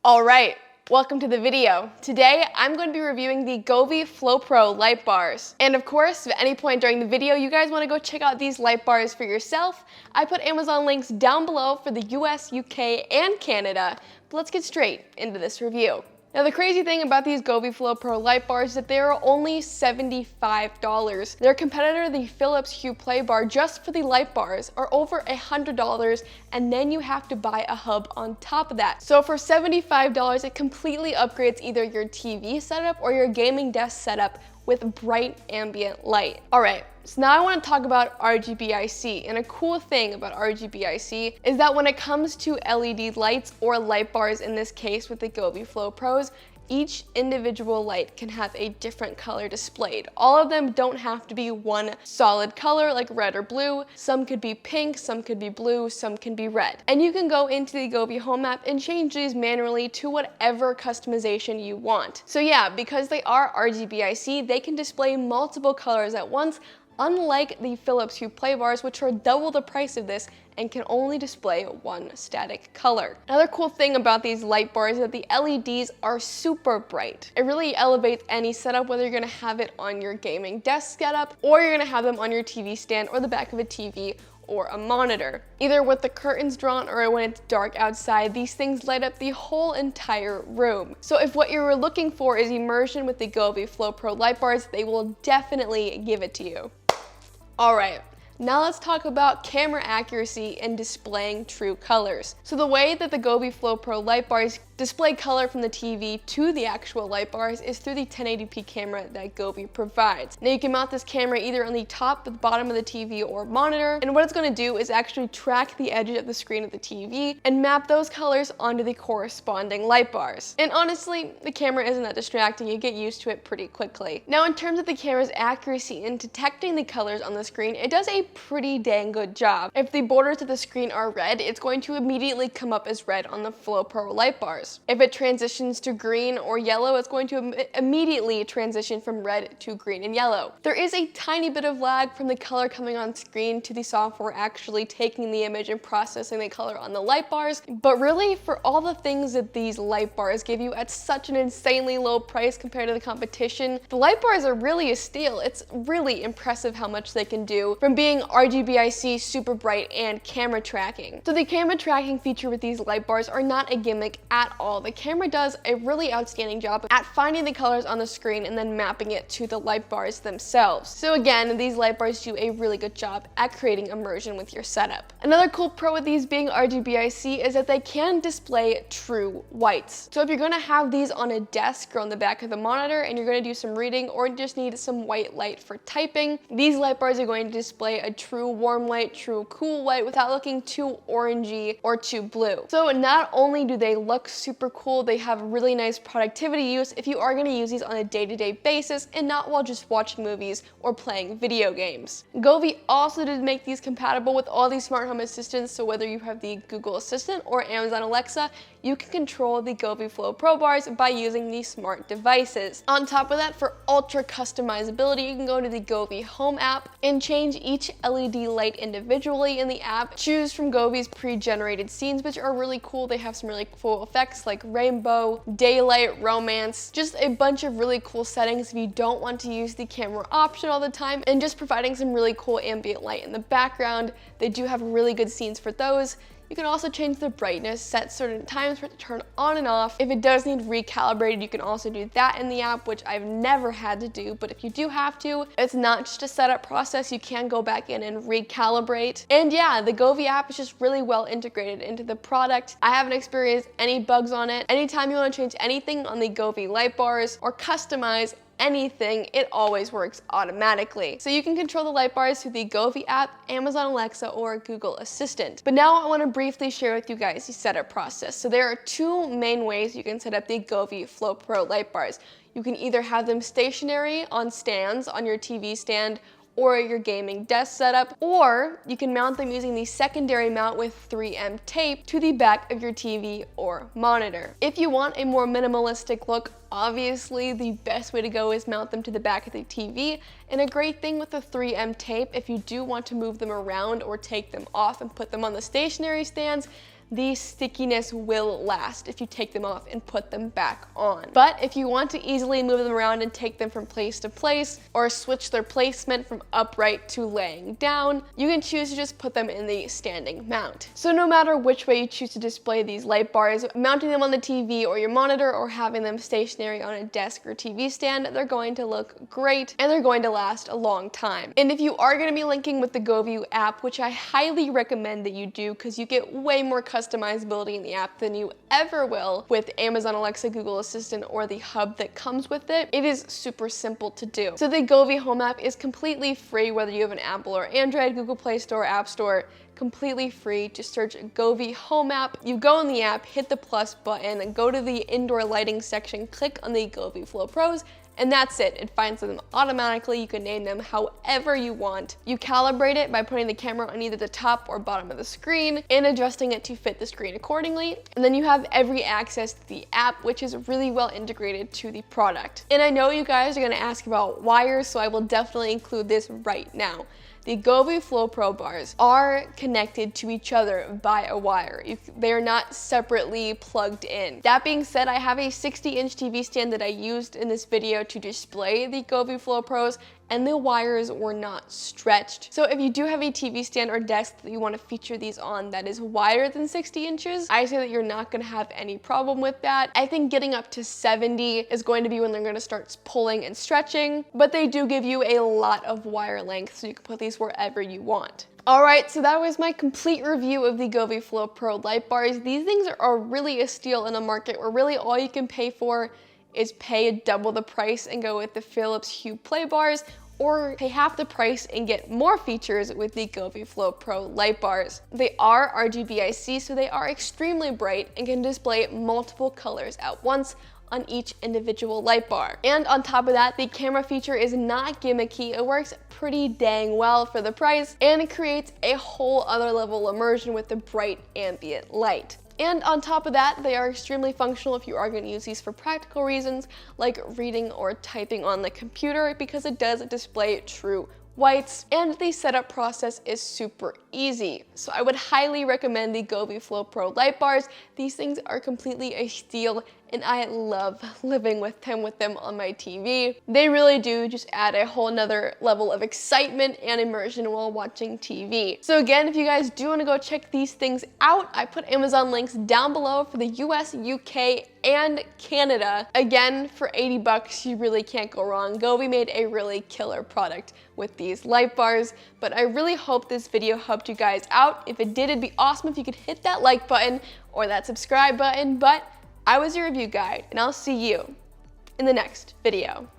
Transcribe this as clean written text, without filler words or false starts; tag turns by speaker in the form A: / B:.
A: All right, welcome to the video. Today, I'm going to be reviewing the Govee Flow Pro light bars. And of course, if at any point during the video you guys want to go check out these light bars for yourself, I put Amazon links down below for the US, UK, and Canada. But let's get straight into this review. Now the crazy thing about these Govee Flow Pro light bars is that they are only $75. Their competitor, the Philips Hue play bar, just for the light bars, are over $100, and then you have to buy a hub on top of that. So for $75, it completely upgrades either your TV setup or your gaming desk setup with bright ambient light. All right, so now I want to talk about RGBIC, and a cool thing about RGBIC is that when it comes to LED lights, or light bars in this case with the Govee Flow Pros, each individual light can have a different color displayed. All of them don't have to be one solid color like red or blue. Some could be pink, some could be blue, some can be red. And you can go into the Govee Home App and change these manually to whatever customization you want. So yeah, because they are RGBIC, they can display multiple colors at once, unlike the Philips Hue play bars, which are double the price of this and can only display one static color. Another cool thing about these light bars is that the LEDs are super bright. It really elevates any setup, whether you're gonna have it on your gaming desk setup, or you're gonna have them on your TV stand or the back of a TV or a monitor. Either with the curtains drawn or when it's dark outside, these things light up the whole entire room. So if what you were looking for is immersion with the Govee Flow Pro light bars, they will definitely give it to you. All right, now let's talk about camera accuracy and displaying true colors. So the way that the Govee Flow Pro light bars display color from the TV to the actual light bars is through the 1080p camera that Govee provides. Now you can mount this camera either on the top or the bottom of the TV or monitor, and what it's going to do is actually track the edges of the screen of the TV and map those colors onto the corresponding light bars. And honestly, the camera isn't that distracting. You get used to it pretty quickly. Now in terms of the camera's accuracy in detecting the colors on the screen, it does a pretty dang good job. If the borders of the screen are red, it's going to immediately come up as red on the Flow Pro light bars. If it transitions to green or yellow, it's going to immediately transition from red to green and yellow. There is a tiny bit of lag from the color coming on screen to the software actually taking the image and processing the color on the light bars, but really for all the things that these light bars give you at such an insanely low price compared to the competition, the light bars are really a steal. It's really impressive how much they can do, from being RGBIC, super bright, and camera tracking. So the camera tracking feature with these light bars are not a gimmick at all. The camera does a really outstanding job at finding the colors on the screen and then mapping it to the light bars themselves. So again, these light bars do a really good job at creating immersion with your setup. Another cool pro with these being RGBIC is that they can display true whites. So if you're gonna have these on a desk or on the back of the monitor and you're gonna do some reading or just need some white light for typing, these light bars are going to display a true warm white, true cool white without looking too orangey or too blue. So not only do they look super cool, they have really nice productivity use if you are going to use these on a day-to-day basis and not while just watching movies or playing video games. Govee also did make these compatible with all these smart home assistants, so whether you have the Google Assistant or Amazon Alexa, you can control the Govee Flow Pro bars by using these smart devices. On top of that, for ultra customizability, you can go to the Govee Home App and change each LED light individually in the app. Choose from Govee's pre-generated scenes, which are really cool. They have some really cool effects like rainbow, daylight, romance, just a bunch of really cool settings if you don't want to use the camera option all the time, and just providing some really cool ambient light in the background. They do have really good scenes for those. You can also change the brightness, set certain times for it to turn on and off. If it does need recalibrated, you can also do that in the app, which I've never had to do, but if you do have to, it's not just a setup process. You can go back in and recalibrate. And yeah, the Govee app is just really well integrated into the product. I haven't experienced any bugs on it. Anytime you want to change anything on the Govee light bars or customize anything, it always works automatically. So you can control the light bars through the Govee app, Amazon Alexa, or Google Assistant. But now I want to briefly share with you guys the setup process. So there are two main ways you can set up the Govee Flow Pro light bars. You can either have them stationary on stands on your TV stand or your gaming desk setup, or you can mount them using the secondary mount with 3M tape to the back of your TV or monitor. If you want a more minimalistic look, obviously the best way to go is mount them to the back of the TV, and a great thing with the 3M tape, if you do want to move them around or take them off and put them on the stationary stands, the stickiness will last if you take them off and put them back on. But if you want to easily move them around and take them from place to place, or switch their placement from upright to laying down, you can choose to just put them in the standing mount. So no matter which way you choose to display these light bars, mounting them on the TV or your monitor, or having them stationary on a desk or TV stand, they're going to look great and they're going to last a long time. And if you are going to be linking with the Govee app, which I highly recommend that you do because you get way more customizability in the app than you ever will with Amazon Alexa, Google Assistant, or the hub that comes with it, it is super simple to do. So the Govee Home app is completely free, whether you have an Apple or Android, Google Play Store, App Store, completely free. Just search Govee Home App. You go in the app, hit the plus button, go to the indoor lighting section, click on the Govee Flow Pros, and that's it. It finds them automatically. You can name them however you want. You calibrate it by putting the camera on either the top or bottom of the screen and adjusting it to fit the screen accordingly. And then you have every access to the app, which is really well integrated to the product. And I know you guys are gonna ask about wires, so I will definitely include this right now. The Govee Flow Pro bars are connected to each other by a wire. They are not separately plugged in. That being said, I have a 60-inch TV stand that I used in this video to display the Govee Flow Pros, and the wires were not stretched. So if you do have a TV stand or desk that you want to feature these on that is wider than 60 inches, I say that you're not going to have any problem with that. I think getting up to 70 is going to be when they're going to start pulling and stretching, but they do give you a lot of wire length, so you can put these wherever you want. Alright, so that was my complete review of the Govee Flow Pro light bars. These things are really a steal in the market, where really all you can pay for is pay double the price and go with the Philips Hue play bars, or pay half the price and get more features with the Govee Flow Pro light bars. They are RGBIC, so they are extremely bright and can display multiple colors at once on each individual light bar. And on top of that, the camera feature is not gimmicky. It works pretty dang well for the price, and it creates a whole other level of immersion with the bright ambient light. And on top of that, they are extremely functional if you are going to use these for practical reasons, like reading or typing on the computer, because it does display true whites, and the setup process is super easy. So I would highly recommend the Govee Flow Pro light bars. These things are completely a steal, and I love living with them on my TV. They really do just add a whole nother level of excitement and immersion while watching TV. So again, if you guys do want to go check these things out, I put Amazon links down below for the US, UK, and Canada. Again, for 80 bucks, you really can't go wrong. Govee made a really killer product with these light bars, but I really hope this video helped you guys out. If it did, it'd be awesome if you could hit that like button or that subscribe button, but I was your review guide, and I'll see you in the next video.